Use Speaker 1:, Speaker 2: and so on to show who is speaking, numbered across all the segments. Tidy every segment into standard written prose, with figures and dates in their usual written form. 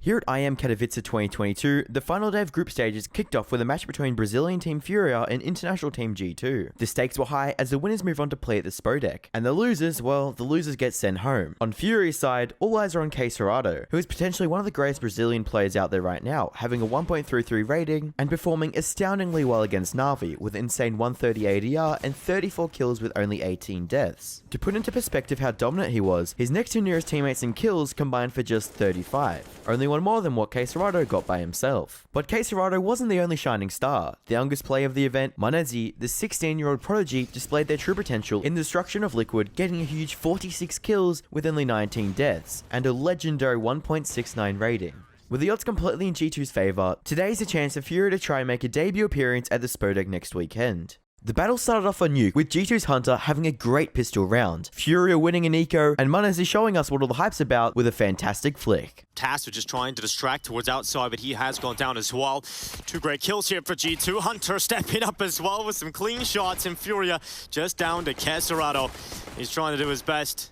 Speaker 1: Here at IEM Katowice 2022, the final day of group stages kicked off with a match between Brazilian team Furia and international team G2. The stakes were high as the winners move on to play at the Spodek, and the losers, well, the losers get sent home. On Furia's side, all eyes are on CSGO, who is potentially one of the greatest Brazilian players out there right now, having a 1.33 rating and performing astoundingly well against Na'Vi with an insane 130 ADR and 34 kills with only 18 deaths. To put into perspective how dominant he was, his next two nearest teammates in kills combined for just 35. Only one more than what CSGO got by himself. But CSGO wasn't the only shining star. The youngest player of the event, Monesi, the 16-year-old prodigy, displayed their true potential in the destruction of Liquid, getting a huge 46 kills with only 19 deaths, and a legendary 1.69 rating. With the odds completely in G2's favour, today is a chance for Furia to try and make a debut appearance at the Spodek next weekend. The battle started off on Nuke, with G2's Hunter having a great pistol round, Furia winning an eco, and Monesi showing us what all the hype's about with a fantastic flick.
Speaker 2: TaS was just trying to distract towards outside, but he has gone down as well. Two great kills here for G2. Hunter stepping up as well with some clean shots, and Furia just down to CSGO. He's trying to do his best.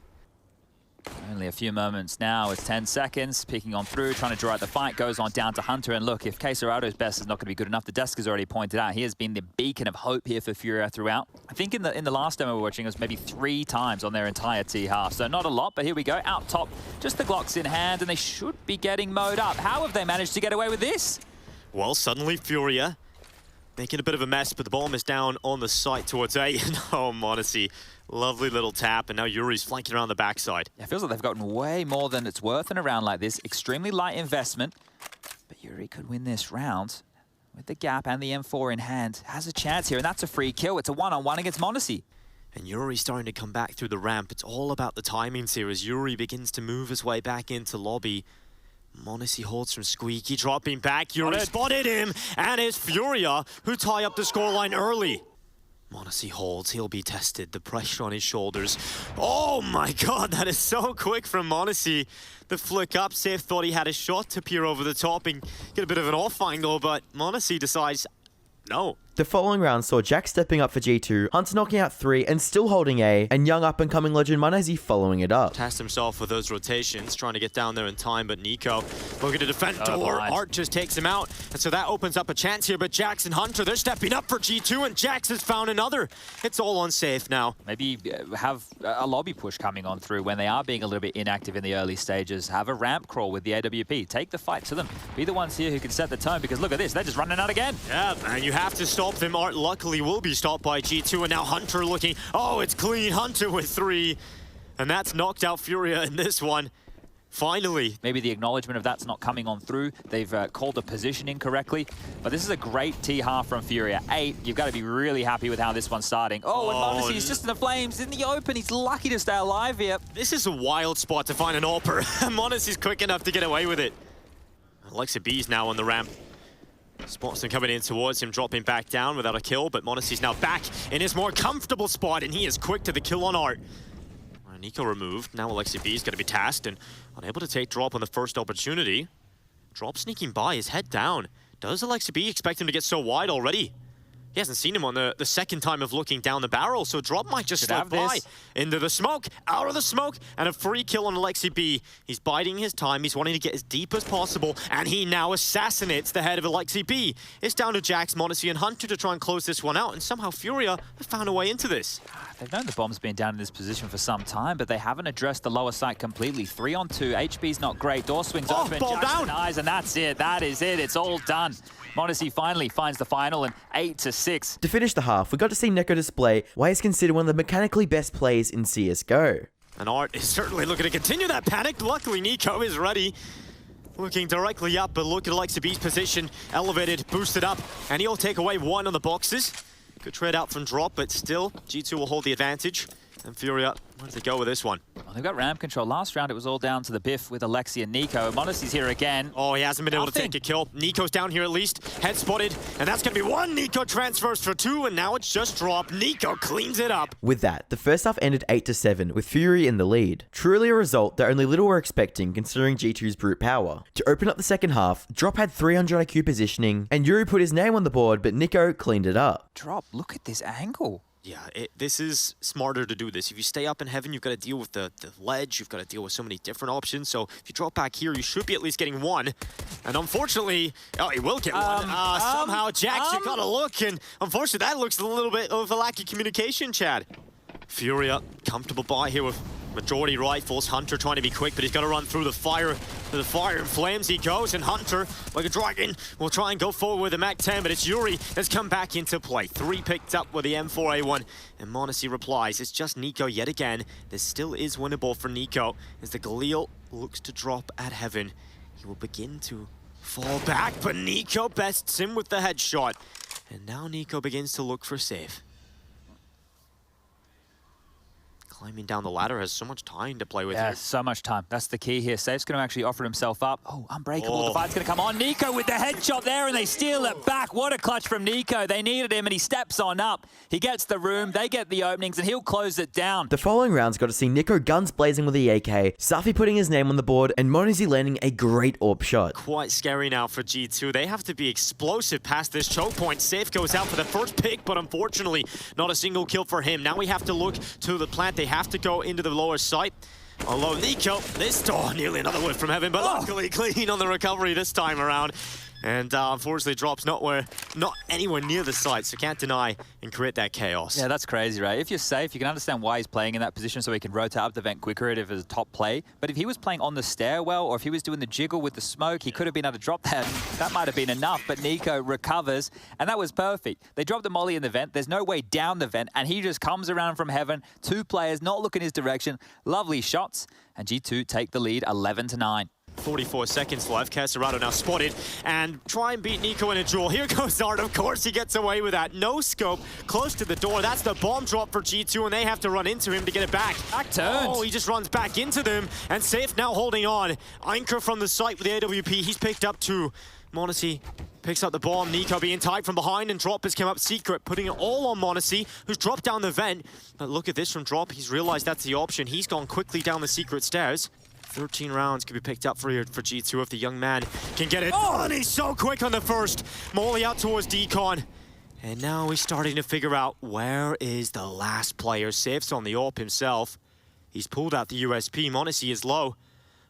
Speaker 3: Only a few moments now. It's 10 seconds, peeking on through, trying to draw out the fight, goes on down to Hunter. And look, if CSGO's best is not going to be good enough, the desk has already pointed out, he has been the beacon of hope here for Furia throughout. I think in the last demo we're watching, it was maybe 3 times on their entire T half. So not a lot, but here we go, out top, just the Glocks in hand, and they should be getting mowed up. How have they managed to get away with this?
Speaker 2: Well, suddenly Furia making a bit of a mess, but the bomb is down on the site towards A. Oh, Monesi. Lovely little tap, and now Yuri's flanking around the backside.
Speaker 3: Yeah, it feels like they've gotten way more than it's worth in a round like this. Extremely light investment, but Yuri could win this round with the gap and the M4 in hand. Has a chance here, and that's a free kill. It's a one-on-one against Monesi.
Speaker 2: And Yuri starting to come back through the ramp. It's all about the timings here as Yuri begins to move his way back into lobby. Monesi holds from Squeaky, dropping back. Yuri spotted him, and it's Furia who tie up the scoreline early. Monesi holds, he'll be tested, the pressure on his shoulders. Oh my god, that is so quick from Monesi. The flick up, Safe thought he had a shot to peer over the top and get a bit of an off angle, but Monesi decides, no.
Speaker 1: The following round saw Jack stepping up for G2, Hunter knocking out 3 and still holding A, and young up-and-coming legend Monesi following it up.
Speaker 2: Tasked himself with those rotations, trying to get down there in time, but Nico looking to defend door. Art just takes him out, and so that opens up a chance here, but Jax and Hunter, they're stepping up for G2, and Jax has found another. It's all on Safe now.
Speaker 3: Maybe have a lobby push coming on through when they are being a little bit inactive in the early stages. Have a ramp crawl with the AWP. Take the fight to them. Be the ones here who can set the tone, because look at this, they're just running out again.
Speaker 2: Yeah, and you have to stop them. Art luckily will be stopped by G2, and now Hunter looking, oh, it's clean. Hunter with 3, and that's knocked out Furia in this one. Finally.
Speaker 3: Maybe the acknowledgement of that's not coming on through. They've called the position incorrectly, but this is a great T half from Furia. 8, you've got to be really happy with how this one's starting. Oh, and Monesi is just in the flames, in the open. He's lucky to stay alive here.
Speaker 2: This is a wild spot to find an AWPer. Monesi's quick enough to get away with it. Alexa B's now on the ramp. Spots him coming in towards him, dropping back down without a kill, but Monesi's now back in his more comfortable spot, and he is quick to the kill on Art. Nico removed, now Alexi B is going to be tasked, and unable to take Drop on the first opportunity. Drop sneaking by, his head down. Does Alexi B expect him to get so wide already? He hasn't seen him on the second time of looking down the barrel, so Drop might just slip by. Into the smoke, out of the smoke, and a free kill on Alexi B. He's biding his time, he's wanting to get as deep as possible, and he now assassinates the head of Alexi B. It's down to Jax, Monesi, and Hunter to try and close this one out, and somehow Furia have found a way into this.
Speaker 3: They've known the bomb's been down in this position for some time, but they haven't addressed the lower site completely. 3 on 2, HB's not great, door swings open,
Speaker 2: ball down.
Speaker 3: Eyes, and that's it, that is it, it's all done. Monesi finally finds the final, and 8-6.
Speaker 1: To finish the half, we got to see Neko display why he's considered one of the mechanically best players in CSGO.
Speaker 2: And Art is certainly looking to continue that panic. Luckily, Nico is ready. Looking directly up, but look at Alexa B's position. Elevated, boosted up, and he'll take away 1 on the boxes. Good trade out from Drop, but still, G2 will hold the advantage. And Furia, where do they go with this one?
Speaker 3: Well, they've got ramp control. Last round, it was all down to the biff with Alexi and Nico. Monesi's here again.
Speaker 2: Oh, he hasn't been able to take a kill. Nico's down here at least. Head spotted, and that's going to be 1. Nico transfers for 2, and now it's just Drop. Nico cleans it up.
Speaker 1: With that, the first half ended 8-7, with Fury in the lead. Truly a result that only little were expecting considering G2's brute power. To open up the second half, Drop had 300 IQ positioning, and Yuri put his name on the board, but Nico cleaned it up.
Speaker 3: Drop, look at this angle.
Speaker 2: Yeah, this is smarter to do this. If you stay up in heaven, you've got to deal with the ledge. You've got to deal with so many different options. So if you drop back here, you should be at least getting one. And unfortunately, oh, he will get one. Somehow, Jax, you got to look. And unfortunately, that looks a little bit of a lack of communication, Chad. Furia, comfortable buy here with majority rifles. Hunter trying to be quick, but he's got to run through the fire. To the fire and flames he goes, and Hunter, like a dragon, will try and go forward with the MAC-10, but it's Yuri that's come back into play. 3 picked up with the M4A1, and m0NESY replies, it's just Nico yet again. This still is winnable for Nico, as the Galil looks to drop at heaven. He will begin to fall back, but Nico bests him with the headshot. And now Nico begins to look for safe. Climbing down the ladder has so much time to play with here.
Speaker 3: So much time. That's the key here. Safe's going to actually offer himself up. Oh, unbreakable. The fight's going to come on. Nico with the headshot there, and they steal it back. What a clutch from Nico. They needed him, and he steps on up. He gets the room, they get the openings, and he'll close it down.
Speaker 1: The following rounds got to see Nico guns blazing with the AK, Safi putting his name on the board, and m0NESY landing a great AWP shot.
Speaker 2: Quite scary now for G2. They have to be explosive past this choke point. Safe goes out for the first pick, but unfortunately, not a single kill for him. Now we have to look to the plant. They have to go into the lower site. Although Nico, this nearly another whiff from heaven, but luckily clean on the recovery this time around. And unfortunately drops not anywhere near the site, so can't deny and create that chaos.
Speaker 3: Yeah, that's crazy, right? If you're safe, you can understand why he's playing in that position so he can rotate up the vent quicker if it's a top play. But if he was playing on the stairwell or if he was doing the jiggle with the smoke, he could have been able to drop that. That might have been enough, but Nico recovers, and that was perfect. They dropped the molly in the vent. There's no way down the vent, and he just comes around from heaven. 2 players not looking his direction. Lovely shots, and G2 take the lead 11-9.
Speaker 2: 44 seconds left. Caserado now spotted and try and beat Nico in a duel. Here goes Art. Of course he gets away with that. No scope, close to the door. That's the bomb drop for G2, and they have to run into him to get it back.
Speaker 3: Back turned.
Speaker 2: Oh, he just runs back into them, and Safe now holding on. Anchor from the site with the AWP. He's picked up 2. m0NESY picks up the bomb. Nico being tied from behind, and Drop has come up secret, putting it all on m0NESY, who's dropped down the vent. But look at this from Drop. He's realized that's the option. He's gone quickly down the secret stairs. 13 rounds could be picked up for G2 if the young man can get it. Oh, and he's so quick on the first. Molly out towards Decon. And now he's starting to figure out where is the last player. Safe's on the AWP himself. He's pulled out the USP. m0NESY is low.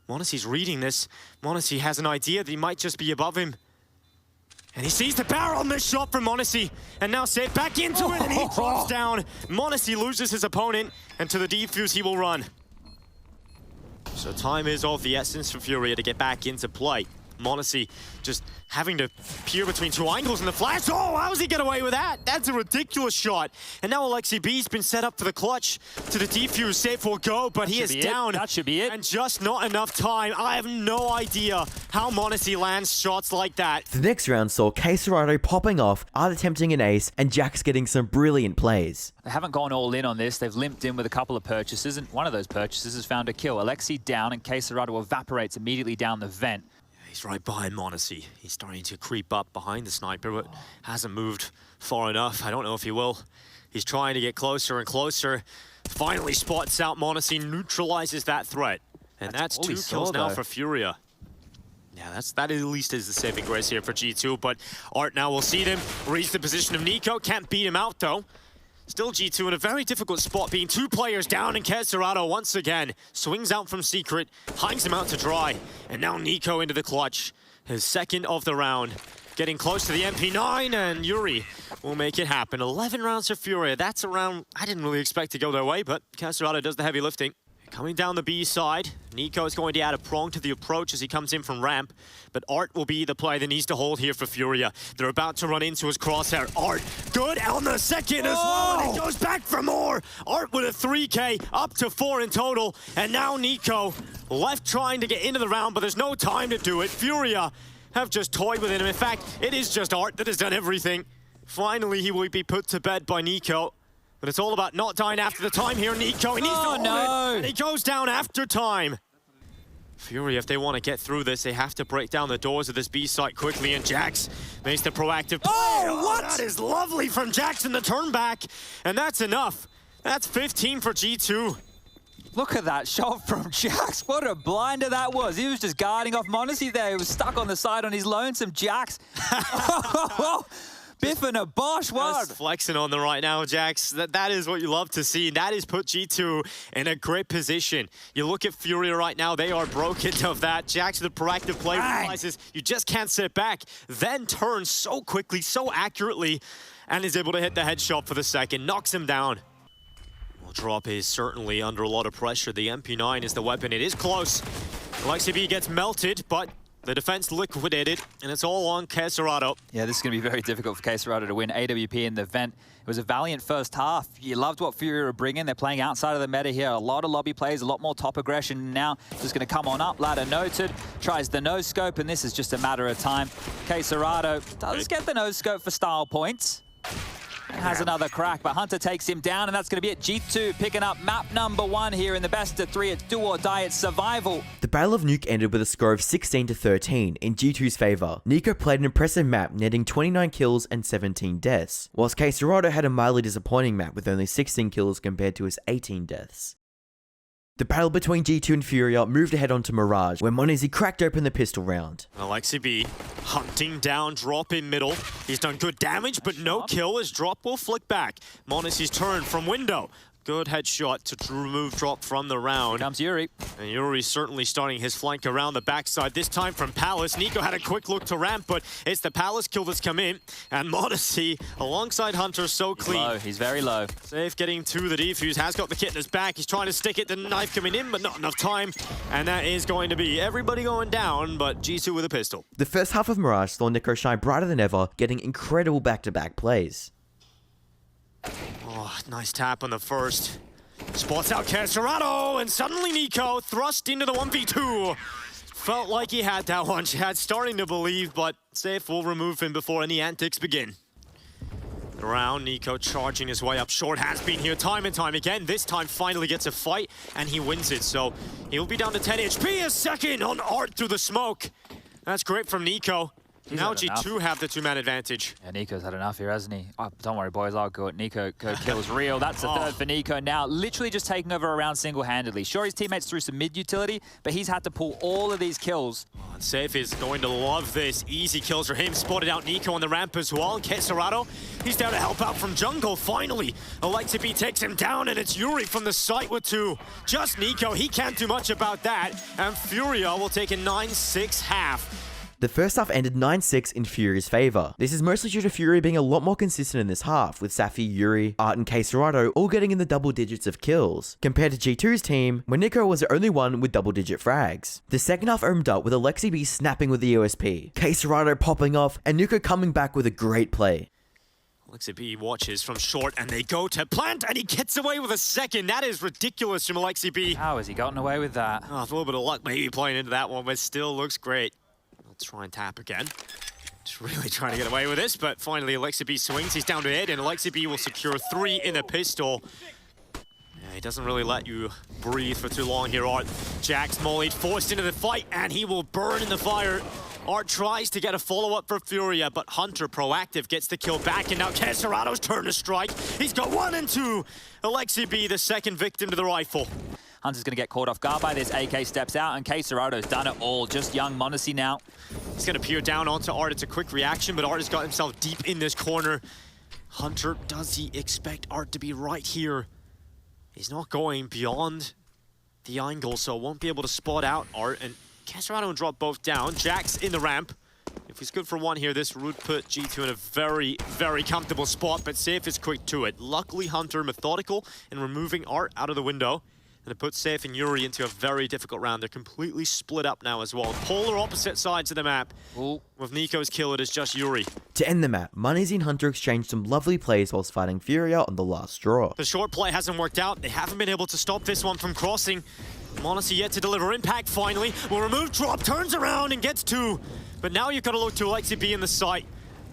Speaker 2: m0NESY's reading this. m0NESY has an idea that he might just be above him. And he sees the barrel on this shot from m0NESY. And now Safe back into it, and he drops down. m0NESY loses his opponent, and to the defuse he will run. So time is of the essence for Furia to get back into play. m0NESY just having to peer between 2 angles in the flash. Oh, how does he get away with that? That's a ridiculous shot. And now Alexi B's been set up for the clutch to the defuse. Safe will go, but he is down.
Speaker 3: That should be it.
Speaker 2: And just not enough time. I have no idea how m0NESY lands shots like that.
Speaker 1: The next round saw Caserado popping off, Art attempting an ace, and Jax getting some brilliant plays.
Speaker 3: They haven't gone all in on this. They've limped in with a couple of purchases, and one of those purchases has found a kill. Alexi down, and Caserado evaporates immediately down the vent.
Speaker 2: He's right behind m0NESY. He's starting to creep up behind the sniper, but hasn't moved far enough. I don't know if he will. He's trying to get closer and closer. Finally spots out m0NESY, neutralizes that threat. And that's 2 kills now for Furia. Yeah, that at least is the saving grace here for G2, but Art now will see them, reach the position of Nico. Can't beat him out, though. Still G2 in a very difficult spot, being 2 players down, and Caserado once again swings out from secret, hangs him out to dry, and now Nico into the clutch. His second of the round, getting close to the MP9, and Yuri will make it happen. 11 rounds for Furia. That's a round I didn't really expect to go their way, but Caserado does the heavy lifting. Coming down the B side, Nico is going to add a prong to the approach as he comes in from ramp, but Art will be the player that needs to hold here for Furia. They're about to run into his crosshair. Art, good on the second as well, and he goes back for more. Art with a 3K, up to 4 in total, and now Nico left trying to get into the round, but there's no time to do it. Furia have just toyed with him. In fact, it is just Art that has done everything. Finally, he will be put to bed by Nico. But it's all about not dying after the time here, Nico. He needs to hold it, and he goes down after time. Furia, if they want to get through this, they have to break down the doors of this B site quickly, and Jax makes the proactive play. Oh, what? That is lovely from Jax in the turn back, and that's enough. That's 15 for G2.
Speaker 3: Look at that shot from Jax. What a blinder that was. He was just guarding off m0NESY there. He was stuck on the side on his lonesome. Jax. Biff and a Bosch, what?
Speaker 2: Just flexing on them right now, Jax. That is what you love to see. That is put G2 in a great position. You look at Furia right now, they are broken of that. Jax, the proactive play, realizes you just can't sit back, then turns so quickly, so accurately, and is able to hit the headshot for the second, knocks him down. Well, Drop is certainly under a lot of pressure. The MP9 is the weapon. It is close. LexiB gets melted, but the defense liquidated, and it's all on Kesarado.
Speaker 3: Yeah, this is going to be very difficult for Kesarado to win. AWP in the vent. It was a valiant first half. You loved what Furia were bringing. They're playing outside of the meta here. A lot of lobby plays, a lot more top aggression. Now just going to come on up. Ladder noted. Tries the no-scope, and this is just a matter of time. Kesarado does get the no-scope for style points. Has another crack, but Hunter takes him down, and that's going to be it. G2 picking up map number 1 here in the best of 3. It's do or die, it's survival.
Speaker 1: The Battle of Nuke ended with a score of 16-13 in G2's favour. Nico played an impressive map, netting 29 kills and 17 deaths, whilst Kesarado had a mildly disappointing map with only 16 kills compared to his 18 deaths. The battle between G2 and Furia moved ahead onto Mirage, where Monesi cracked open the pistol round.
Speaker 2: LexiB hunting down Drop in middle. He's done good damage, but no kill as Drop will flick back. Monesi's turn from window. Good headshot to remove Drop from the round.
Speaker 3: Here comes Yuri.
Speaker 2: And Yuri's certainly starting his flank around the backside, this time from Palace. Nico had a quick look to ramp, but it's the Palace kill that's come in. And Monesi, alongside Hunter, so clean.
Speaker 3: Low. He's very low.
Speaker 2: Safe getting to the defuse, has got the kit in his back. He's trying to stick it, the knife coming in, but not enough time. And that is going to be everybody going down, but G2 with a pistol.
Speaker 1: The first half of Mirage saw Nico shine brighter than ever, getting incredible back-to-back plays.
Speaker 2: Oh, nice tap on the first. Spots out Kesarado, and suddenly Nico thrust into the 1v2. Felt like he had that one. Chad starting to believe, but Safe will remove him before any antics begin. Around, Nico charging his way up short, has been here time and time again. This time finally gets a fight, and he wins it. So he'll be down to 10 HP, a second on Art through the smoke. That's great from Nico. Now G2 have the 2-man advantage.
Speaker 3: Yeah, Nico's had enough here, hasn't he? Oh, don't worry, boys, I'll go. Nico kills real. That's the third for Nico now. Literally just taking over a round single-handedly. Sure, his teammates threw some mid-utility, but he's had to pull all of these kills.
Speaker 2: Oh, and Safe is going to love this. Easy kills for him. Spotted out Nico on the ramp as well. Kesarado, he's down to help out from jungle, finally. LexiB takes him down, and it's Yuri from the site with 2. Just Nico, he can't do much about that. And Furia will take a 9-6 half.
Speaker 1: The first half ended 9-6 in Furia's favour. This is mostly due to Furia being a lot more consistent in this half, with Safi, Yuri, Art and Kesarado all getting in the double digits of kills, compared to G2's team, where Nico was the only one with double-digit frags. The second half opened up with LexiB snapping with the OSP, Kesarado popping off, and Nico coming back with a great play.
Speaker 2: LexiB watches from short, and they go to plant, and he gets away with a second. That is ridiculous from LexiB.
Speaker 3: How has he gotten away with that?
Speaker 2: Oh, a little bit of luck maybe playing into that one, but still looks great. Let's try and tap again. Just really trying to get away with this, but finally LexiB swings. He's down to it, and LexiB will secure 3 in a pistol. Yeah, he doesn't really let you breathe for too long here, Art. Jax mollied, forced into the fight, and he will burn in the fire. Art tries to get a follow-up for Furia, but Hunter, proactive, gets the kill back, and now Kesarado's turn to strike. He's got 1 and 2. LexiB, the second victim to the rifle.
Speaker 3: Hunter's going to get caught off guard by this. AK steps out, and Kesarado's done it all. Just young Monesi now.
Speaker 2: He's going to peer down onto Art. It's a quick reaction, but Art has got himself deep in this corner. Hunter, does he expect Art to be right here? He's not going beyond the angle, so won't be able to spot out Art. And Kesarado and Drop both down. Jax in the ramp. If he's good for 1 here, this would put G2 in a very, very comfortable spot, but Safe is quick to it. Luckily, Hunter methodical in removing Art out of the window. And it puts Safe and Yuri into a very difficult round. They're completely split up now as well. Polar opposite sides of the map.
Speaker 3: Ooh.
Speaker 2: With Nico's kill, it is just Yuri.
Speaker 1: To end the map, Monesi and Hunter exchanged some lovely plays whilst fighting Furia on the last draw.
Speaker 2: The short play hasn't worked out. They haven't been able to stop this one from crossing. Monesi yet to deliver impact finally. Will remove Drop, turns around and gets 2. But now you've got to look to LexiB in the sight.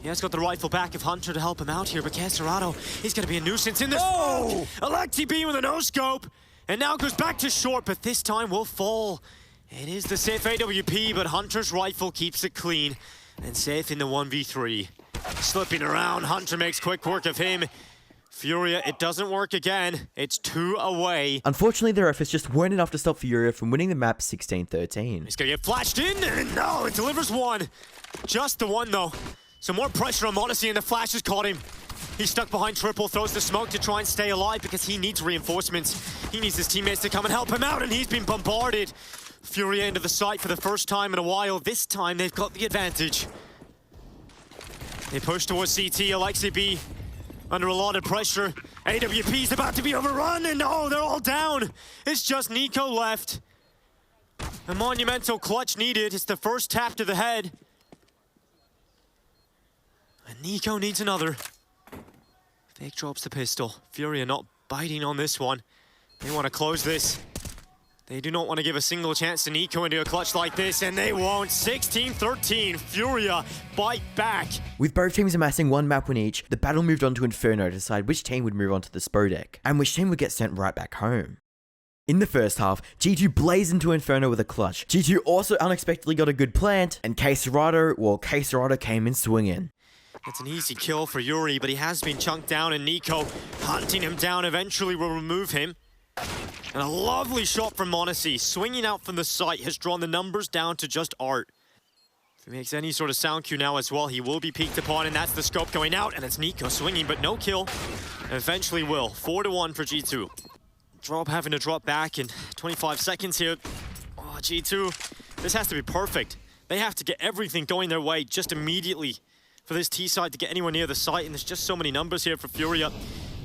Speaker 2: He has got the rifle back of Hunter to help him out here, but Kesarado, he's going to be a nuisance in this. Oh! LexiB with a no-scope. And now goes back to short, but this time will fall. It is the Safe AWP, but Hunter's rifle keeps it clean. And Safe in the 1v3. Slipping around, Hunter makes quick work of him. Furia, it doesn't work again. It's 2 away.
Speaker 1: Unfortunately, their efforts just weren't enough to stop Furia from winning the map 16-13.
Speaker 2: He's gonna get flashed in, and no, it delivers 1. Just the 1 though. So more pressure on Modesty, and the flash has caught him. He's stuck behind triple, throws the smoke to try and stay alive because he needs reinforcements. He needs his teammates to come and help him out, and he's been bombarded. Furia into the site for the first time in a while. This time they've got the advantage. They push towards CT, Alexi B under a lot of pressure. AWP's about to be overrun, and oh, they're all down. It's just Nico left. A monumental clutch needed. It's the first tap to the head. And Nico needs another. Fake drops the pistol. Furia not biting on this one. They want to close this. They do not want to give a single chance to Nico into a clutch like this, and they won't. 16-13, Furia bite back.
Speaker 1: With both teams amassing one map win each, the battle moved on to Inferno to decide which team would move on to the Spodek, and which team would get sent right back home. In the first half, G2 blazed into Inferno with a clutch. G2 also unexpectedly got a good plant, and Kserado came in swinging.
Speaker 2: It's an easy kill for Yuri, but he has been chunked down, and Nico hunting him down eventually will remove him. And a lovely shot from Monacy, swinging out from the site, has drawn the numbers down to just Art. If he makes any sort of sound cue now as well, he will be peeked upon, and that's the scope going out, and it's Nico swinging, but no kill. And eventually will. 4-1 for G2. Drop having to drop back in 25 seconds here. Oh, G2, this has to be perfect. They have to get everything going their way just immediately for this T side to get anywhere near the site, and there's just so many numbers here for Furia.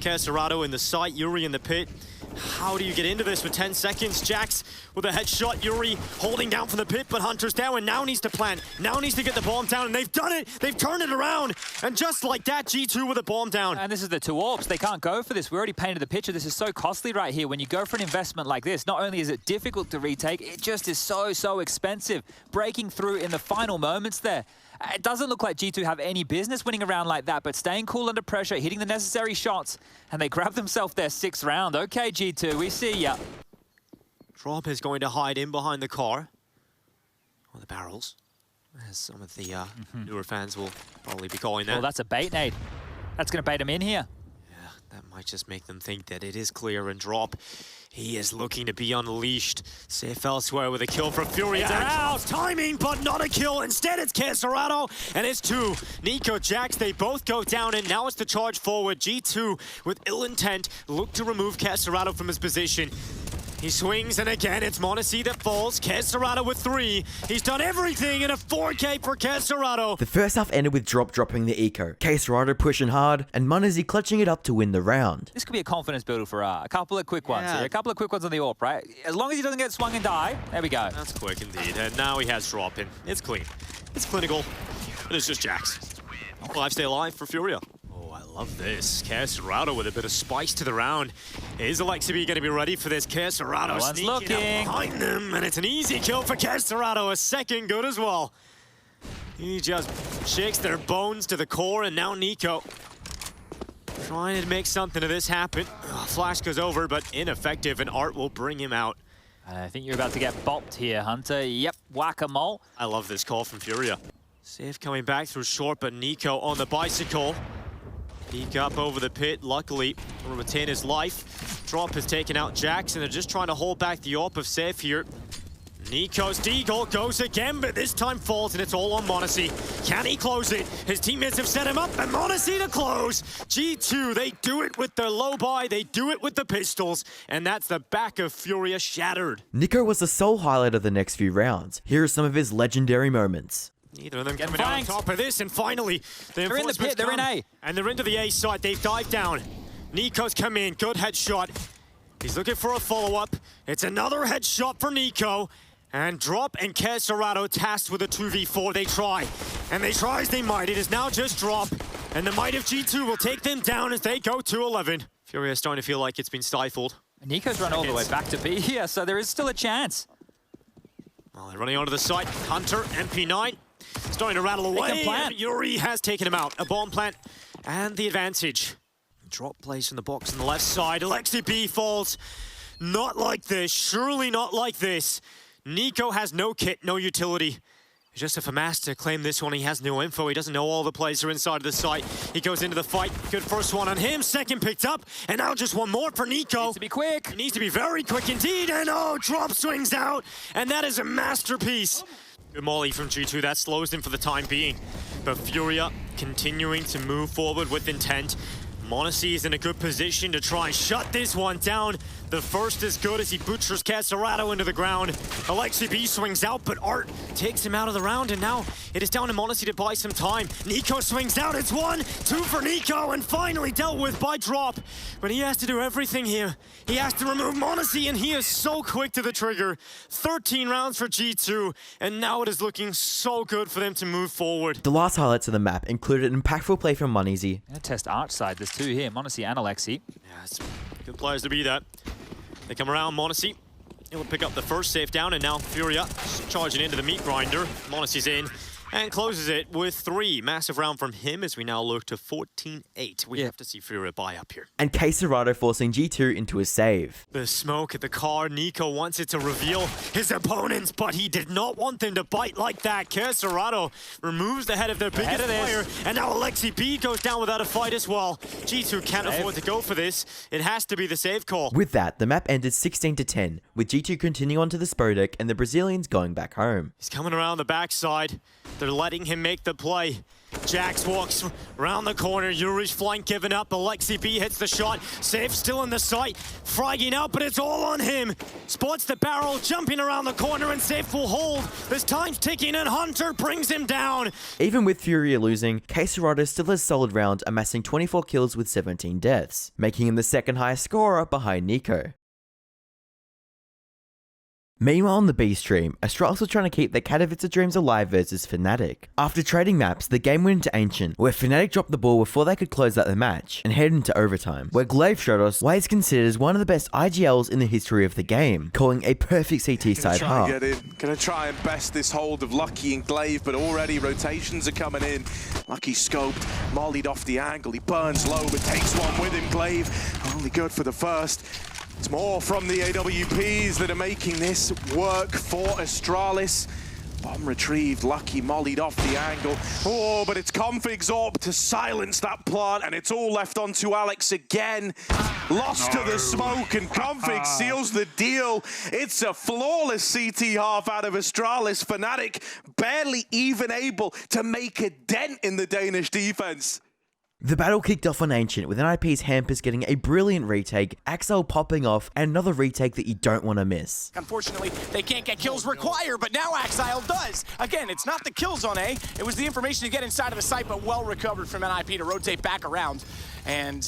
Speaker 2: Kserado in the site, Yuri in the pit. How do you get into this with 10 seconds? Jax with a headshot, Yuri holding down from the pit, but Hunter's down and now needs to plant. Now needs to get the bomb down, and they've done it! They've turned it around! And just like that, G2 with a bomb down.
Speaker 3: And this is the two AWPs. They can't go for this. We already painted the picture. This is so costly right here. When you go for an investment like this, not only is it difficult to retake, it just is so expensive. Breaking through in the final moments there. It doesn't look like G2 have any business winning a round like that, but staying cool under pressure, hitting the necessary shots, and they grab themselves their 6th round. Okay, G2, we see ya.
Speaker 2: Drop is going to hide in behind the car. Or the barrels, as some of the newer fans will probably be calling that.
Speaker 3: Well, that's a bait nade. That's going to bait him in here.
Speaker 2: Yeah, that might just make them think that it is clear, and Drop, he is looking to be unleashed. Safe elsewhere with a kill from Furia. Out! Timing, but not a kill. Instead, it's Kserado, and it's 2. Nico, Jax, they both go down, and now it's the charge forward. G2, with ill intent, look to remove Kserado from his position. He swings, and again, it's Monacy that falls. Kserado with 3. He's done everything in a 4K for Kserado.
Speaker 1: The first half ended with Drop dropping the eco, Kserado pushing hard, and Monacy clutching it up to win the round.
Speaker 3: This could be a confidence builder for Art. A couple of quick ones here. A couple of quick ones on the AWP, right? As long as he doesn't get swung and die, there we go.
Speaker 2: That's quick indeed, and now he has Drop in. It's clean. It's clinical, but it's just Jax. 5 stay alive for Furia. Oh, I love this. Kserado with a bit of spice to the round. Is Alexibi going to be ready for this? Kserado sneaking up behind them, and it's an easy kill for Kserado. A second good as well. He just shakes their bones to the core, and now Nico trying to make something of this happen. Flash goes over, but ineffective, and Art will bring him out.
Speaker 3: I think you're about to get bopped here, Hunter. Yep, whack-a-mole.
Speaker 2: I love this call from Furia. Safe coming back through short, but Nico on the bicycle. Peek up over the pit, luckily, will retain his life. Drop has taken out Jax, and they're just trying to hold back the AWP of Safe here. Nico's deagle goes again, but this time falls, and it's all on Monacy. Can he close it? His teammates have set him up, and Monacy to close. G2, they do it with their low buy, they do it with the pistols, and that's the back of Furia shattered.
Speaker 1: Nico was the sole highlight of the next few rounds. Here are some of his legendary moments.
Speaker 2: Neither of them coming down on top of this, and finally,
Speaker 3: they're in the pit, they're in A.
Speaker 2: And they're into the A side, they've dived down. Nico's come in, good headshot. He's looking for a follow-up. It's another headshot for Nico. And Drop and Kserado tasked with a 2v4. They try, and they try as they might. It is now just Drop, and the might of G2 will take them down as they go to 11. Furia is starting to feel like it's been stifled.
Speaker 3: And Nico's run all the way back to B here, so there is still a chance.
Speaker 2: Well, they're running onto the site. Hunter, MP9, starting to rattle away. Yuri has taken him out. A bomb plant, and the advantage. Drop plays from the box on the left side. Alexi B falls. Not like this, surely not like this. Nico has no kit, no utility. Just a FAMAS to claim this one. He has no info. He doesn't know all the players are inside of the site. He goes into the fight. Good first one on him. Second picked up. And now just one more for Nico.
Speaker 3: Needs to be quick.
Speaker 2: He needs to be very quick indeed. And oh, Drop swings out. And that is a masterpiece. Good molly from G2, that slows him for the time being. But Furia continuing to move forward with intent. m0NESY is in a good position to try and shut this one down. The first is good as he butchers Caserato into the ground. Alexi B swings out, but Art takes him out of the round, and now it is down to m0NESY to buy some time. Nico swings out, it's 1, 2 for Nico, and finally dealt with by Drop. But he has to do everything here. He has to remove m0NESY, and he is so quick to the trigger. 13 rounds for G2, and now it is looking so good for them to move forward.
Speaker 1: The last highlights of the map included an impactful play from m0NESY.
Speaker 3: Gonna test Arch side. There's two here, m0NESY and Alexi.
Speaker 2: Yeah, it's good players to be that. They come around, m0NESY. He'll pick up the first safe down, and now Furia charging into the meat grinder. m0NESY's in and closes it with 3. Massive round from him as we now look to 14-8. We have to see Furia buy up here.
Speaker 1: And Caserato forcing G2 into a save.
Speaker 2: The smoke at the car. Nico wants it to reveal his opponents, but he did not want them to bite like that. Caserato removes the head of their biggest player, and now Alexi B goes down without a fight as well. G2 can't afford to go for this. It has to be the save call.
Speaker 1: With that, the map ended 16-10, with G2 continuing on to the Spodek and the Brazilians going back home.
Speaker 2: He's coming around the backside. They're letting him make the play. Jax walks around the corner. Yuri's flank given up. Alexi B hits the shot. Safe still in the sight. Fragging out, but it's all on him. Spots the barrel, jumping around the corner, and Safe will hold. This time's ticking, and Hunter brings him down.
Speaker 1: Even with Furia losing, Caserato still has a solid round, amassing 24 kills with 17 deaths, making him the second highest scorer behind Nico. Meanwhile on the B stream, Astralis was trying to keep their Katowice dreams alive versus Fnatic. After trading maps, the game went into Ancient, where Fnatic dropped the ball before they could close out the match, and head into overtime, where Glaive showed us why he's considered as one of the best IGLs in the history of the game, calling a perfect CT side half.
Speaker 4: Gonna try and best this hold of Lucky and Glaive, but already rotations are coming in. Lucky scoped, mollied off the angle, he burns low, but takes one with him. Glaive, only good for the first. It's more from the AWPs that are making this work for Astralis. Bomb retrieved, Lucky mollied off the angle. Oh, but it's Config's AWP to silence that plant, and it's all left onto Alex again. Lost to the smoke, and Config seals the deal. It's a flawless CT half out of Astralis. Fnatic barely even able to make a dent in the Danish defense.
Speaker 1: The battle kicked off on Ancient, with NIP's Hampers getting a brilliant retake, Axel popping off, and another retake that you don't want to miss.
Speaker 5: Unfortunately, they can't get kills required, but now Axile does. Again, it's not the kills on A, it was the information to get inside of the site, but well recovered from NIP to rotate back around. And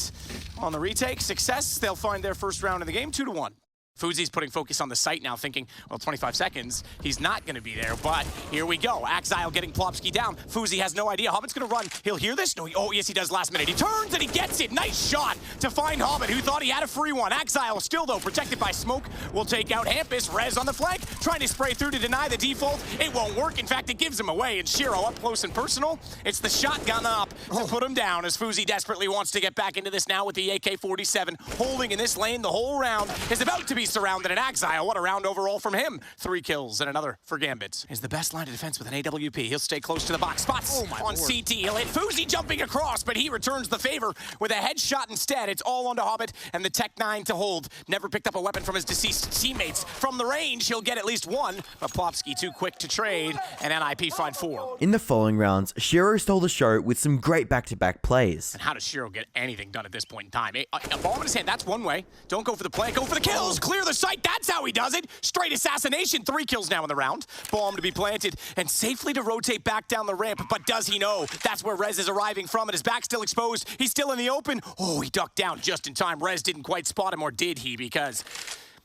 Speaker 5: on the retake, success, they'll find their first round in the game, 2-1. Fuzi's putting focus on the site now, thinking, well, 25 seconds, he's not going to be there, but here we go. Axile getting Plopsky down. Fuzi has no idea. Hobbit's going to run. He'll hear this? No, oh, yes, he does last minute. He turns and he gets it. Nice shot to find Hobbit, who thought he had a free one. Axile still, though, protected by smoke, will take out Hampus. Rez on the flank, trying to spray through to deny the default. It won't work. In fact, it gives him away, and Shiro up close and personal. It's the shotgun up to put him down, as Fuzi desperately wants to get back into this now with the AK-47. Holding in this lane the whole round, is about to be surrounded, and Axile, what a round overall from him. 3 kills and another for Gambit. Is the best line of defense with an AWP. He'll stay close to the box. Spots on CT. He'll hit Fuzi jumping across, but he returns the favor with a headshot instead. It's all onto Hobbit and the Tech 9 to hold. Never picked up a weapon from his deceased teammates. From the range, he'll get at least one, but Plopsky too quick to trade, and NIP find 4.
Speaker 1: In the following rounds, Shiro stole the show with some great back-to-back plays.
Speaker 5: And how does Shiro get anything done at this point in time? A bomb in his hand, that's one way. Don't go for the play, go for the kills. Clear the site, that's how he does it. Straight assassination, 3 kills now in the round. Bomb to be planted and safely to rotate back down the ramp, but does he know that's where Rez is arriving from, and his back still exposed. He's still in the open. Oh, he ducked down just in time. Rez didn't quite spot him, or did he? Because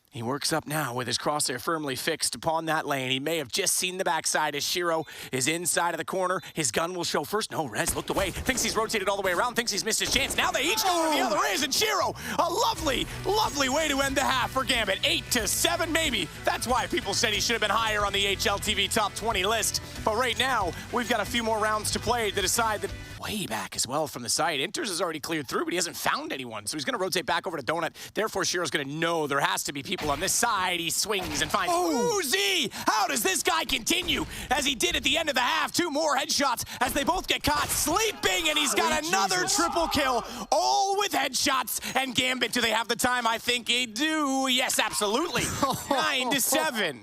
Speaker 5: he works up now with his crosshair firmly fixed upon that lane. He may have just seen the backside as Shiro is inside of the corner. His gun will show first. No, Rez looked away. Thinks he's rotated all the way around. Thinks he's missed his chance. Now they each know where the other is. And Shiro, a lovely, lovely way to end the half for Gambit. 8-7 maybe. That's why people said he should have been higher on the HLTV top 20 list. But right now, we've got a few more rounds to play to decide that way back as well from the site. Inters has already cleared through, but he hasn't found anyone. So he's going to rotate back over to Donut. Therefore, Shiro's going to know there has to be people on this side. He swings and finds Uzi. How does this guy continue as he did at the end of the half? 2 more headshots as they both get caught sleeping, and he's got another triple kill, all with headshots. And Gambit, do they have the time? I think they do. Yes, absolutely. 9-7.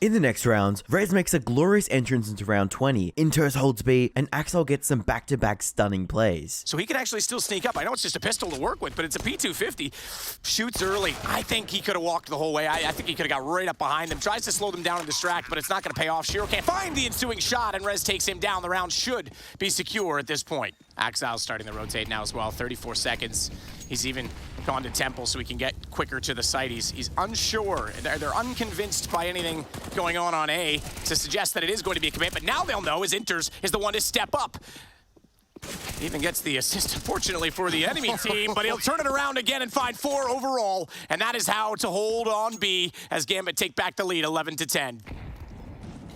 Speaker 1: In the next round, Rez makes a glorious entrance into round 20. Inters holds B, and Axel gets some back-to-back stunning plays.
Speaker 5: So he can actually still sneak up. I know it's just a pistol to work with, but it's a P250. Shoots early. I think he could have walked the whole way. I think he could have got right up behind them. Tries to slow them down and distract, but it's not going to pay off. Shiro can't find the ensuing shot, and Rez takes him down. The round should be secure at this point. Axel's starting to rotate now as well. 34 seconds. He's even gone to Temple so he can get quicker to the site. He's unsure. They're unconvinced by anything going on A to suggest that it is going to be a commit, but now they'll know as Inters is the one to step up. He even gets the assist, unfortunately, for the enemy team, but he'll turn it around again and find 4 overall, and that is how to hold on B as Gambit take back the lead 11-10.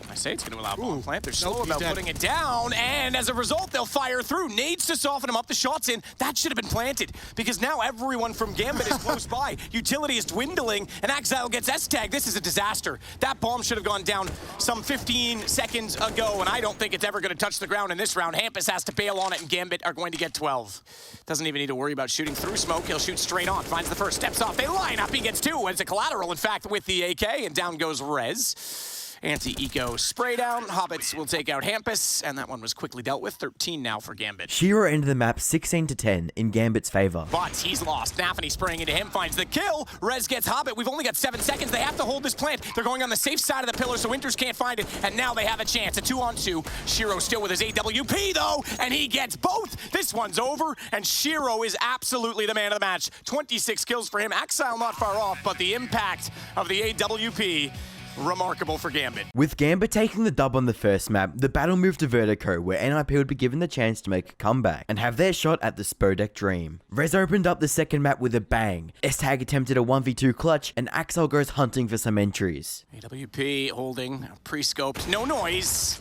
Speaker 5: I say it's going to allow bomb plant. They're slow about putting it down, and as a result, they'll fire through. Nades to soften him up. The shot's in. That should have been planted, because now everyone from Gambit is close by. Utility is dwindling, and Axile gets S-tag. This is a disaster. That bomb should have gone down some 15 seconds ago, and I don't think it's ever going to touch the ground in this round. Hampus has to bail on it, and Gambit are going to get 12. Doesn't even need to worry about shooting through smoke. He'll shoot straight on. Finds the first, steps off. They line up. He gets 2. It's a collateral, in fact, with the AK, and down goes Rez. Anti-eco spray down. Hobbits will take out Hampus, and that one was quickly dealt with. 13 now for Gambit.
Speaker 1: Shiro ended the map 16-10 in Gambit's favor.
Speaker 5: But he's lost. Nafany spraying into him, finds the kill. Rez gets Hobbit. We've only got 7 seconds. They have to hold this plant. They're going on the safe side of the pillar, so Inters can't find it, and now they have a chance. A 2-on-2. Shiro still with his AWP, though, and he gets both. This one's over, and Shiro is absolutely the man of the match. 26 kills for him. Axile not far off, but the impact of the AWP remarkable for Gambit.
Speaker 1: With Gambit taking the dub on the first map, the battle moved to Vertigo, where NIP would be given the chance to make a comeback and have their shot at the Spodek dream. Rez opened up the second map with a bang. S-Tag attempted a 1v2 clutch, and Axel goes hunting for some entries.
Speaker 5: AWP holding, pre-scoped, no noise,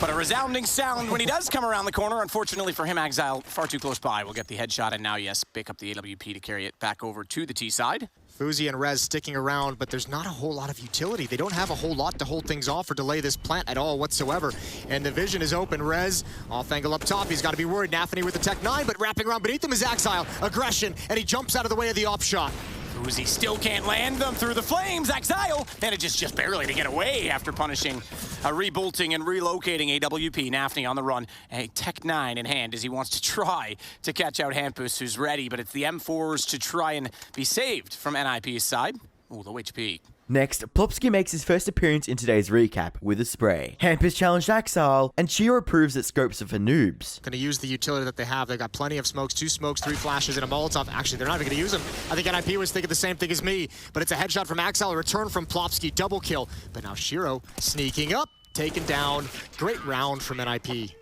Speaker 5: but a resounding sound when he does come around the corner. Unfortunately for him, Axile far too close by. Will get the headshot, and now, yes, pick up the AWP to carry it back over to the T side.
Speaker 6: Fuzi and Rez sticking around, but there's not a whole lot of utility. They don't have a whole lot to hold things off or delay this plant at all whatsoever. And the vision is open. Rez, off angle up top. He's got to be worried. Nafany with the Tech 9, but wrapping around beneath him is Axile. Aggression, and he jumps out of the way of the op shot.
Speaker 5: Fuzi still can't land them through the flames. Axile manages just barely to get away after punishing rebolting and relocating AWP. Nafany on the run. A Tech 9 in hand as he wants to try to catch out Hampus, who's ready, but it's the M4s to try and be saved from NIP's side. Ooh, low HP.
Speaker 1: Next, Plopsky makes his first appearance in today's recap with a spray. Hampus challenged Axile, and Shiro proves that scopes are for noobs.
Speaker 6: Going to use the utility that they have. They've got plenty of smokes, 2 smokes, 3 flashes, and a Molotov. Actually, they're not even going to use them. I think NIP was thinking the same thing as me, but it's a headshot from Axile, a return from Plopsky, double kill. But now Shiro sneaking up, taken down. Great round from NIP.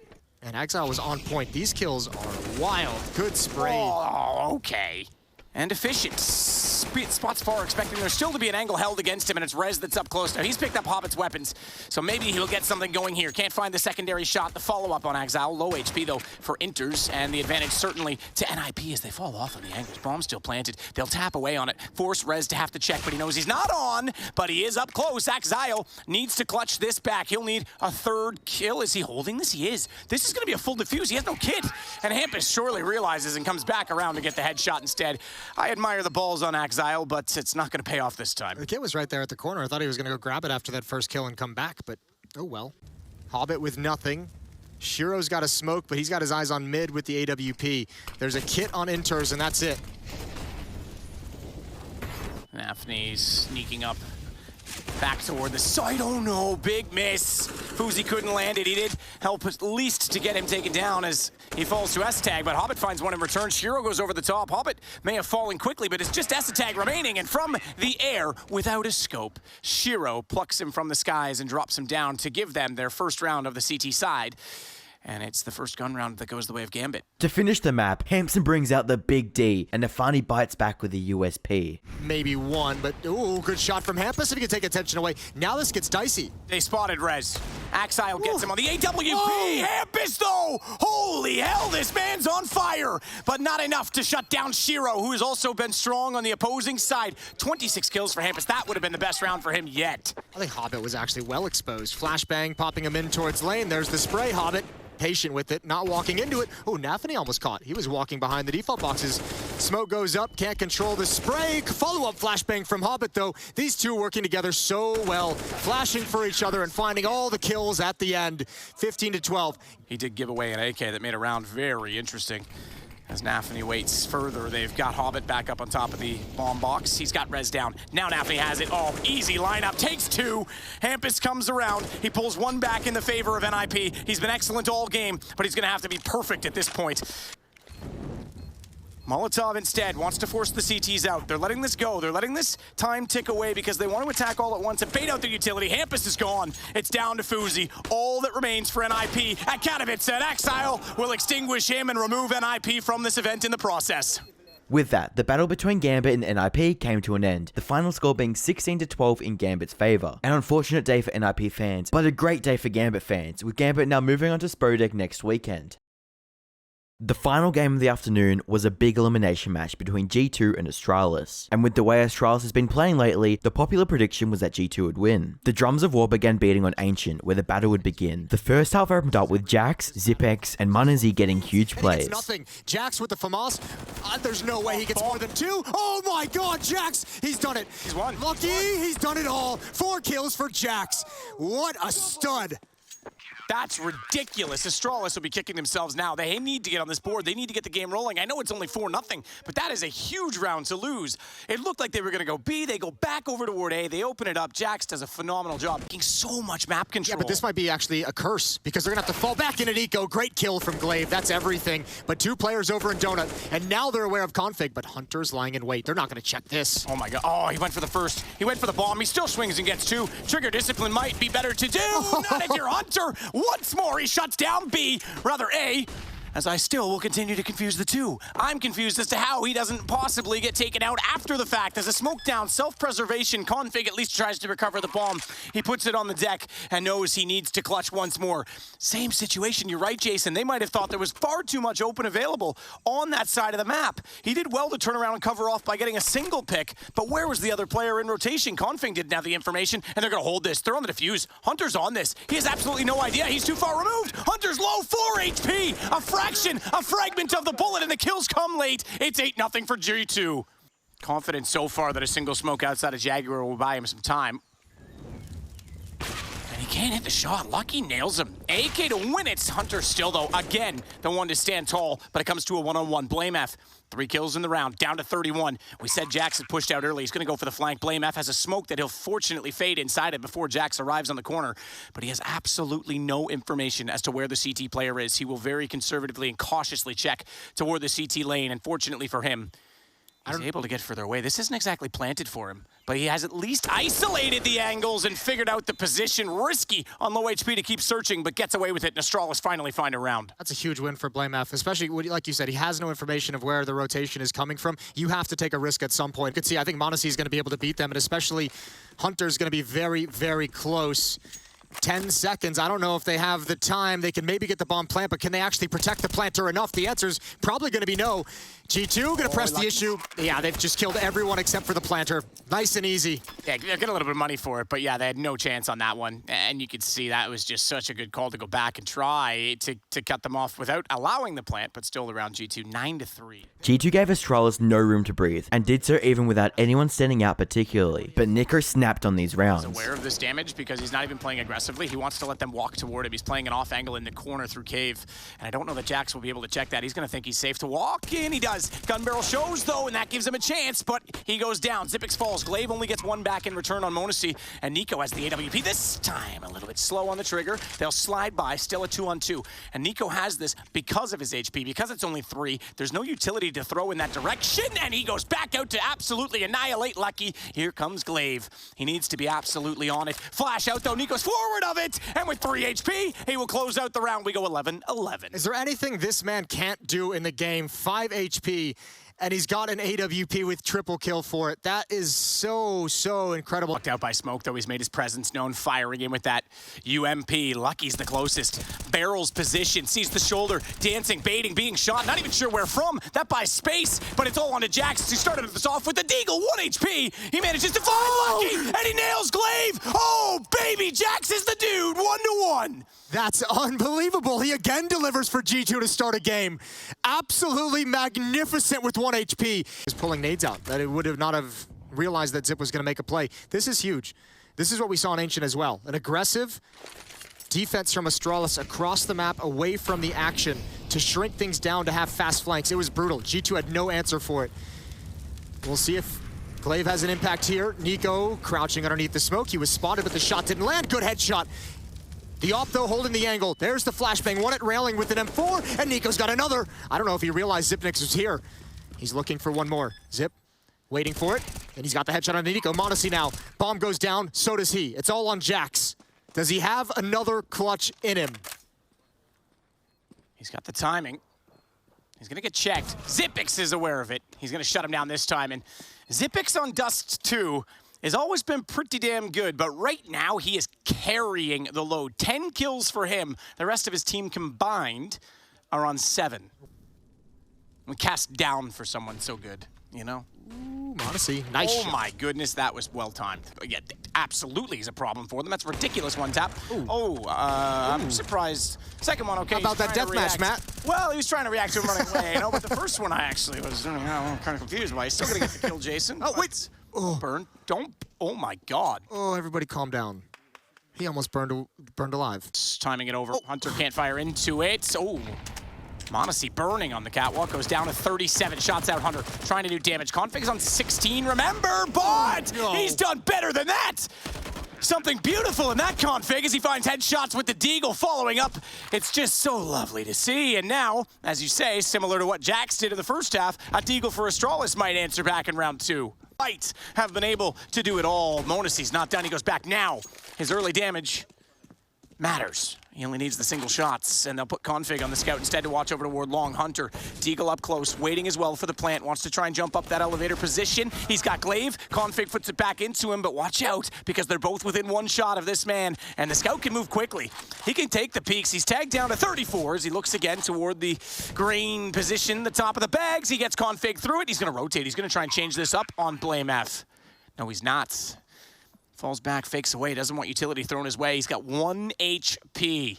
Speaker 6: And Axile was on point. These kills are wild. Good spray.
Speaker 5: Oh, okay. And efficient. Spots far, expecting there still to be an angle held against him, and it's Rez that's up close now. He's picked up Hobbit's weapons, so maybe he'll get something going here. Can't find the secondary shot, the follow-up on Axile. Low HP, though, for Inters, and the advantage certainly to NIP as they fall off on the angles. Bomb still planted. They'll tap away on it. Force Rez to have to check, but he knows he's not on, but he is up close. Axile needs to clutch this back. He'll need a 3rd kill. Is he holding this? He is. This is going to be a full defuse. He has no kit, and Hampus surely realizes and comes back around to get the headshot instead. I admire the balls on Axile, but it's not going to pay off this time.
Speaker 6: The kid was right there at the corner. I thought he was going to go grab it after that first kill and come back, but oh well. Hobbit with nothing. Shiro's got a smoke, but he's got his eyes on mid with the AWP. There's a kit on Inters, and that's it.
Speaker 5: Nafany's sneaking up back toward the side. Oh no, big miss. Fuzi couldn't land it. He did help at least to get him taken down as he falls to S-Tag, but Hobbit finds one in return. Shiro goes over the top. Hobbit may have fallen quickly, but it's just S-Tag remaining, and from the air, without a scope, Shiro plucks him from the skies and drops him down to give them their first round of the CT side. And it's the first gun round that goes the way of Gambit.
Speaker 1: To finish the map, Hampson brings out the big D, and Nafani bites back with the USP.
Speaker 6: Maybe one, but ooh, good shot from Hampus if he can take attention away. Now this gets dicey.
Speaker 5: They spotted Rez. Axile gets him on the AWP. Hampus, though! Holy hell, this man's on fire! But not enough to shut down Shiro, who has also been strong on the opposing side. 26 kills for Hampus. That would have been the best round for him yet.
Speaker 6: I think Hobbit was actually well exposed. Flashbang popping him in towards lane. There's the spray, Hobbit. Patient with it, not walking into it. Oh, Nafany almost caught. He was walking behind the default boxes. Smoke goes up, can't control the spray. Follow-up flashbang from Hobbit, though. These two working together so well, flashing for each other and finding all the kills at the end. 15-12.
Speaker 5: He did give away an AK that made a round very interesting. As Nafany waits further, they've got Hobbit back up on top of the bomb box. He's got Rez down. Now Nafany has it. Oh, easy lineup. Takes two. Hampus comes around. He pulls one back in the favor of NIP. He's been excellent all game, but he's going to have to be perfect at this point. Molotov instead wants to force the CTs out. They're letting this go. They're letting this time tick away because they want to attack all at once and bait out their utility. Hampus is gone. It's down to Fuzi. All that remains for NIP at Katowice, and Exile will extinguish him and remove NIP from this event in the process.
Speaker 1: With that, the battle between Gambit and NIP came to an end, the final score being 16-12 in Gambit's favour. An unfortunate day for NIP fans, but a great day for Gambit fans, with Gambit now moving on to Spodek next weekend. The final game of the afternoon was a big elimination match between G2 and Astralis, and with the way Astralis has been playing lately, the popular prediction was that G2 would win. The drums of war began beating on Ancient, where the battle would begin. The first half opened up with Jax, Zipex, and Munazi getting huge plays.
Speaker 6: It's nothing. Jax with the FAMAS. There's no way he gets more than two. Oh my god, Jax! He's done it.
Speaker 5: He's won.
Speaker 6: Lucky, he's done it all. 4 kills for Jax. What a stud.
Speaker 5: That's ridiculous. Astralis will be kicking themselves now. They need to get on this board. They need to get the game rolling. I know it's only 4-0, but that is a huge round to lose. It looked like they were going to go B. They go back over toward A. They open it up. Jax does a phenomenal job, making so much map control.
Speaker 6: Yeah, but this might be actually a curse because they're going to have to fall back in at Eco. Great kill from Glaive. That's everything. But 2 players over in Donut, and now they're aware of config, but Hunter's lying in wait. They're not going to check this.
Speaker 5: Oh my god. Oh, he went for the first. He went for the bomb. He still swings and gets 2. Trigger discipline might be better to do. Not if you're Hunter. Once more, he shuts down B, rather A, as I still will continue to confuse the two. I'm confused as to how he doesn't possibly get taken out after the fact. As a smoke down, self-preservation, config at least tries to recover the bomb. He puts it on the deck and knows he needs to clutch once more. Same situation, you're right, Jason. They might have thought there was far too much open available on that side of the map. He did well to turn around and cover off by getting a single pick, but where was the other player in rotation? Config didn't have the information, and they're gonna hold this. They're on the defuse. Hunter's on this. He has absolutely no idea. He's too far removed. Hunter's low, 4 HP. A fragment of the bullet, and the kills come late. It's 8-0 for G2. Confident so far that a single smoke outside of Jaguar will buy him some time. And he can't hit the shot. Lucky nails him. AK to win it. Hunter still, though, again, the one to stand tall, but it comes to a one-on-one. Blame F. 3 kills in the round, down to 31. We said Jax had pushed out early. He's going to go for the flank. Blame F has a smoke that he'll fortunately fade inside it before Jax arrives on the corner. But he has absolutely no information as to where the CT player is. He will very conservatively and cautiously check toward the CT lane. And fortunately for him, he's able to get further away. This isn't exactly planted for him, but he has at least isolated the angles and figured out the position. Risky on low HP to keep searching, but gets away with it, and Astralis finally find a round.
Speaker 6: That's a huge win for Blame F, especially, like you said, he has no information of where the rotation is coming from. You have to take a risk at some point. You can see, I think Monacy is going to be able to beat them, and especially Hunter's going to be very, very close. 10 seconds. I don't know if they have the time. They can maybe get the bomb plant, but can they actually protect the planter enough? The answer's probably going to be no. G2 going to press the issue. Yeah, they've just killed everyone except for the planter. Nice and easy.
Speaker 5: Yeah, they're getting a little bit of money for it, but yeah, they had no chance on that one. And you could see that was just such a good call to go back and try to cut them off without allowing the plant, but still around G2, 9-3.
Speaker 1: G2 gave Astralis no room to breathe, and did so even without anyone standing out particularly. But Nico snapped on these rounds.
Speaker 5: He's aware of this damage because he's not even playing aggressively. He wants to let them walk toward him. He's playing an off angle in the corner through cave, and I don't know that Jax will be able to check that. He's going to think he's safe to walk in. He does. Gun barrel shows, though, and that gives him a chance, but he goes down. Zipex falls. Glaive only gets 1 back in return on Monacy, and Nico has the AWP. This time, a little bit slow on the trigger. They'll slide by, still a 2-on-2. And Nico has this because of his HP, because it's only 3. There's no utility to throw in that direction, and he goes back out to absolutely annihilate Lucky. Here comes Glaive. He needs to be absolutely on it. Flash out, though. Nico's forward. forward of it, and with 3 HP, he will close out the round. We go 11-11.
Speaker 6: Is there anything this man can't do in the game? 5 HP, and he's got an AWP with triple kill for it. That is so incredible.
Speaker 5: Locked out by Smoke, though. He's made his presence known, firing in with that UMP. Lucky's the closest. Barrels position, sees the shoulder, dancing, baiting, being shot, not even sure where from. That buys space, but it's all onto Jax. He started this off with the Deagle, 1 HP. He manages to find Lucky, and he nails Glaive. Oh, baby, Jax is the dude, 1-1.
Speaker 6: That's unbelievable. He again delivers for G2 to start a game. Absolutely magnificent with 1 HP. He's pulling nades out. That it would have not have realized that Zip was going to make a play. This is huge. This is what we saw in Ancient as well. An aggressive defense from Astralis across the map, away from the action, to shrink things down, to have fast flanks. It was brutal. G2 had no answer for it. We'll see if Glaive has an impact here. Nico crouching underneath the smoke. He was spotted, but the shot didn't land. Good headshot. The op, though, holding the angle. There's the flashbang. One at railing with an M4, and Nico's got another. I don't know if he realized Zipnix was here. He's looking for one more. Zip, waiting for it, and he's got the headshot on Nico. Modesty now. Bomb goes down, so does he. It's all on Jax. Does he have another clutch in him?
Speaker 5: He's got the timing. He's gonna get checked. Zipix is aware of it. He's gonna shut him down this time, and Zipix on Dust 2 has always been pretty damn good, but right now he is carrying the load. 10 kills for him. The rest of his team combined are on 7. We cast down for someone so good, you know?
Speaker 6: Ooh, Modesty, nice shot.
Speaker 5: Oh my goodness, that was well timed. Yeah, absolutely is a problem for them. That's ridiculous, one tap.
Speaker 6: Ooh.
Speaker 5: I'm surprised. Second one, okay.
Speaker 6: How about that deathmatch, Matt?
Speaker 5: Well, he was trying to react to him running away, you know, but the first one I actually was kind of confused by. He's still gonna get the kill, Jason.
Speaker 6: Oh, wait.
Speaker 5: Don't burn. Don't. Oh my God.
Speaker 6: Oh, everybody calm down. He almost burned alive.
Speaker 5: Timing it over. Hunter can't fire into it. Oh. Modesty burning on the catwalk, goes down to 37 shots out. Hunter trying to do damage. Config's on 16, remember, but he's done better than that. Something beautiful in that config as he finds headshots with the Deagle following up. It's just so lovely to see. And now, as you say, similar to what Jax did in the first half, a Deagle for Astralis might answer back in round 2. Fight have been able to do it all. Monacy's not done, he goes back now. His early damage matters. He only needs the single shots, and they'll put Config on the scout instead to watch over toward Long. Hunter, Deagle up close, waiting as well for the plant, wants to try and jump up that elevator position. He's got Glaive, Config puts it back into him, but watch out, because they're both within 1 shot of this man, and the scout can move quickly. He can take the peaks. He's tagged down to 34 as he looks again toward the green position, the top of the bags. He gets Config through it. He's gonna rotate. He's gonna try and change this up on Blame F. No, he's not. Falls back, fakes away, doesn't want utility thrown his way. He's got 1 HP.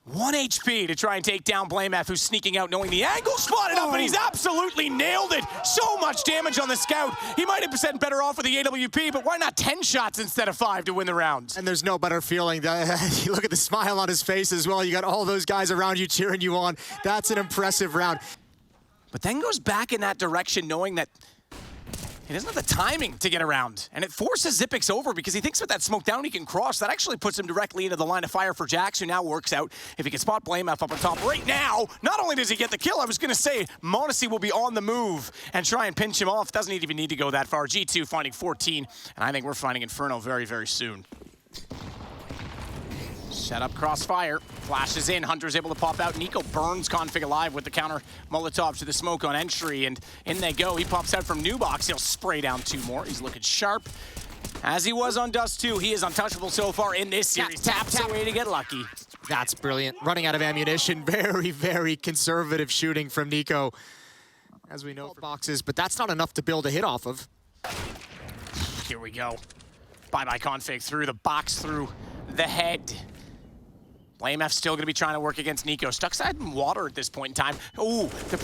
Speaker 5: 1 HP to try and take down Blame F, who's sneaking out, knowing the angle, spotted up, and he's absolutely nailed it. So much damage on the scout. He might have been better off with the AWP, but why not 10 shots instead of 5 to win the round?
Speaker 6: And there's no better feeling. You look at the smile on his face as well. You got all those guys around you cheering you on. That's an impressive round.
Speaker 5: But then goes back in that direction, knowing that he doesn't have the timing to get around, and it forces Zipix over because he thinks with that smoke down he can cross. That actually puts him directly into the line of fire for Jax, who now works out. If he can spot Blame F up on top right now, not only does he get the kill, I was going to say Monacy will be on the move and try and pinch him off. Doesn't even need to go that far. G2 finding 14, and I think we're finding Inferno very, very soon. Set up crossfire, flashes in, Hunter's able to pop out. Nico burns Config alive with the counter Molotov to the smoke on entry, and in they go. He pops out from New Box. He'll spray down 2 more. He's looking sharp. As he was on Dust 2, he is untouchable so far in this series. Taps away to get lucky.
Speaker 6: That's brilliant. Running out of ammunition. Very, very conservative shooting from Nico. As we know, boxes, but that's not enough to build a hit off of.
Speaker 5: Here we go. Bye-bye Config through the box, through the head. Blame F still going to be trying to work against Nico. Stuck side in water at this point in time. Ooh, the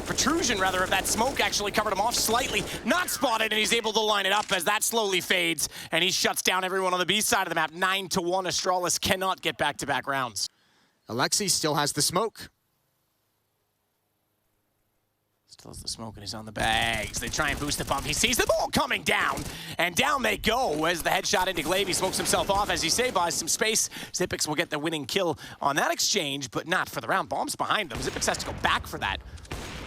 Speaker 5: protrusion rather of that smoke actually covered him off slightly. Not spotted, and he's able to line it up as that slowly fades, and he shuts down everyone on the B side of the map. 9-1, Astralis cannot get back-to-back rounds.
Speaker 6: Alexi still has the smoke.
Speaker 5: Still has the smoke, and he's on the bags. They try and boost the bump. He sees the ball coming down, and down they go as the headshot into Glaive. He smokes himself off, as you say, buys some space. Zipix will get the winning kill on that exchange, but not for the round. Bombs behind them. Zipix has to go back for that.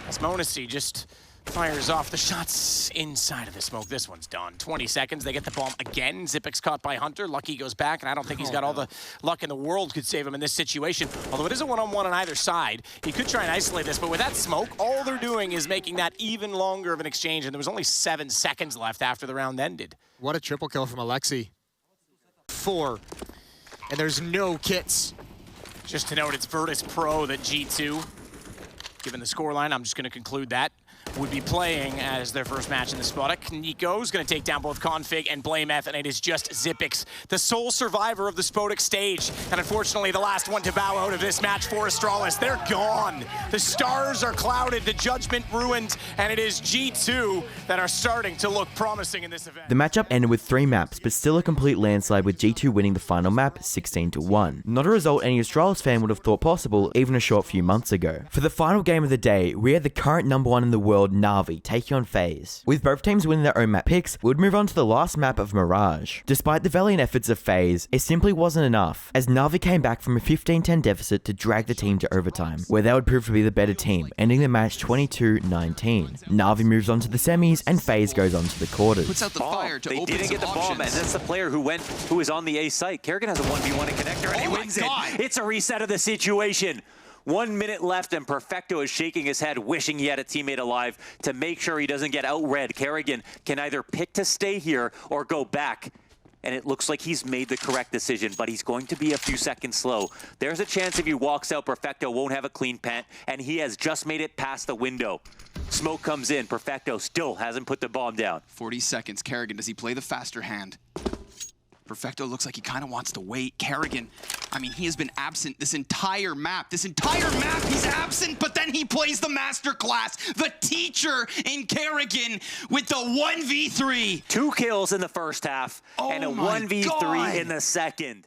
Speaker 5: As Monacy just Fires off the shots inside of the smoke. This one's done. 20 seconds. They get the bomb again. Xyp9x caught by Hunter. Lucky goes back, and I don't think he's got all the luck in the world could save him in this situation. Although it is a one-on-one on either side. He could try and isolate this, but with that smoke, all they're doing is making that even longer of an exchange, and there was only 7 seconds left after the round ended.
Speaker 6: What a triple kill from Alexi. 4. And there's no kits.
Speaker 5: Just to note, it's Virtus Pro that G2, given the scoreline, I'm just going to conclude that, would be playing as their first match in the Spodek. Nico's going to take down both Config and Blameth, and it is just Xyp9x, the sole survivor of the Spodek stage. And unfortunately, the last one to bow out of this match for Astralis. They're gone. The stars are clouded, the judgment ruined, and it is G2 that are starting to look promising in this event.
Speaker 1: The matchup ended with 3 maps, but still a complete landslide with G2 winning the final map 16-1. Not a result any Astralis fan would have thought possible even a short few months ago. For the final game of the day, we had the current #1 in the world, Na'Vi, taking on FaZe. With both teams winning their own map picks, we would move on to the last map of Mirage. Despite the valiant efforts of FaZe, it simply wasn't enough, as Na'Vi came back from a 15-10 deficit to drag the team to overtime, where they would prove to be the better team, ending the match 22-19. Na'Vi moves on to the semis, and FaZe goes on to the quarters.
Speaker 7: Puts out the fire to
Speaker 8: they
Speaker 7: open
Speaker 8: didn't
Speaker 7: some
Speaker 8: get the bomb, and
Speaker 7: options.
Speaker 8: that's the player who was on the A site. Kerrigan has a 1v1 in connector, and he wins it. It's a reset of the situation. 1 minute left, and Perfecto is shaking his head, wishing he had a teammate alive to make sure he doesn't get outred. Kerrigan can either pick to stay here or go back. And it looks like he's made the correct decision, but he's going to be a few seconds slow. There's a chance if he walks out, Perfecto won't have a clean pant, and he has just made it past the window. Smoke comes in. Perfecto still hasn't put the bomb down.
Speaker 7: 40 seconds. Kerrigan, does he play the faster hand? Perfecto looks like he kind of wants to wait. Kerrigan, I mean, he has been absent this entire map. This entire map, he's absent, but then he plays the masterclass, the teacher in Kerrigan with the 1v3.
Speaker 8: 2 kills in the first half and a 1v3 in the second.